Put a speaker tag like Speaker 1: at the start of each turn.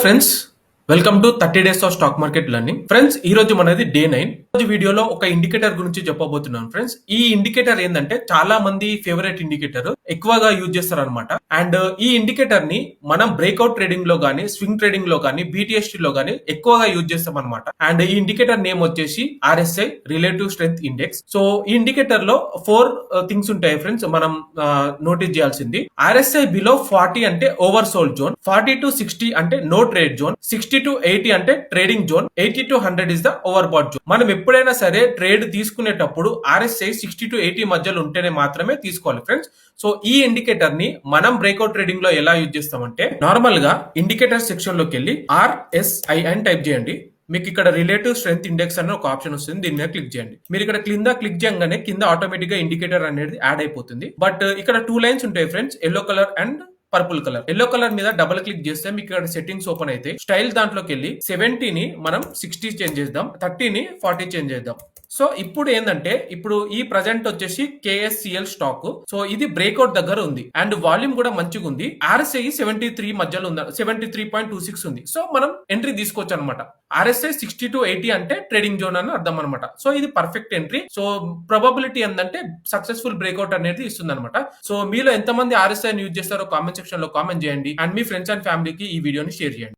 Speaker 1: Friends, welcome to 30 days of stock market learning. Friends, ఈ రోజు మనది డే 9. రోజు వీడియోలో ఒక ఇండికేటర్ గురించి చెప్పబోతున్నాను ఫ్రెండ్స్. ఈ ఇండికేటర్ ఏంటంటే చాలా మంది ఫేవరెట్ ఇండికేటర్, ఎక్కువగా యూజ్ చేస్తారు అనమాట. అండ్ ఈ ఇండికేటర్ ని మనం బ్రేక్అవుట్ ట్రేడింగ్ లో గానీ, స్వింగ్ ట్రేడింగ్ లో గానీ, BTST లో గానీ ఎక్కువగా యూజ్ చేస్తాం అనమాట. అండ్ ఈ ఇండికేటర్ నేమ్ వచ్చేసి RSI, relative strength index. So ఈ ఇండికేటర్ లో 4 థింగ్స్ ఉంటాయి ఫ్రెండ్స్, మనం నోటీస్ చేయాల్సింది. RSI బిలో 40 అంటే ఓవర్ సోల్డ్ జోన్, 40 to 60 అంటే నో ట్రేడ్ జోన్, 60 to 80 అంటే trading zone, 80 to 100 is the over bat zone. మనం ఎప్పుడైనా సరే ట్రేడ్ తీసుకునేటప్పుడు RSI 60 to 80 మధ్యలో ఉంటేనే మాత్రమే తీసుకోవాలి ఫ్రెండ్స్. సో ఈ ఇండికేటర్ ని మనం బ్రేక్అవుట్ ట్రేడింగ్ లో ఎలా యూజ్ చేస్తామంటే, నార్మల్ గా ఇండికేటర్ సెక్షన్ లోకి వెళ్ళి RSI అని టైప్ చేయండి. మీకు ఇక్కడ రిలేటివ్ స్ట్రెంగ్త్ ఇండెక్స్ అనే ఒక ఆప్షన్ వస్తుంది, దీని మీద క్లిక్ చేయండి. మీరు ఇక్కడ కింద క్లిక్ చేయగానే కింద ఆటోమేటిక్ గా ఇండికేటర్ అనేది యాడ్ అయిపోతుంది. బట్ ఇక్కడ 2 లైన్స్ ఉంటాయి friends, yellow colour and purple colour. Yellow colour మీద డబుల్ క్లిక్ చేస్తే మీకు ఇక్కడ సెట్టింగ్స్ ఓపెన్ అయితే, స్టైల్ దాంట్లోకి వెళ్ళి 70 ని మనం 60 చేంజ్ చేద్దాం, 30 ని 40 చేంజ్ చేద్దాం. సో ఇప్పుడు ఏంటంటే, ఇప్పుడు ఈ ప్రజెంట్ వచ్చేసి KSCL స్టాక్. సో ఇది బ్రేక్అవుట్ దగ్గర ఉంది అండ్ వాల్యూమ్ కూడా మంచిగా ఉంది. RSI 73 మధ్యలో ఉంది, 73.26 ఉంది. సో మనం ఎంట్రీ తీసుకోవచ్చు అనమాట. RSI 60 to 80 అంటే ట్రేడింగ్ జోన్ అని అర్థం అనమాట. సో ఇది పర్ఫెక్ట్ ఎంట్రీ. సో ప్రాబబిలిటీ ఏంటంటే సక్సెస్ఫుల్ బ్రేక్అవుట్ అనేది ఇస్తుంది అనమాట. సో మీలో ఎంతమంది RSI యూజ్ చేస్తారో కామెంట్ సెక్షన్ లో కామెంట్ చేయండి అండ్ మీ ఫ్రెండ్స్ అండ్ ఫ్యామిలీకి ఈ వీడియోని షేర్ చేయండి.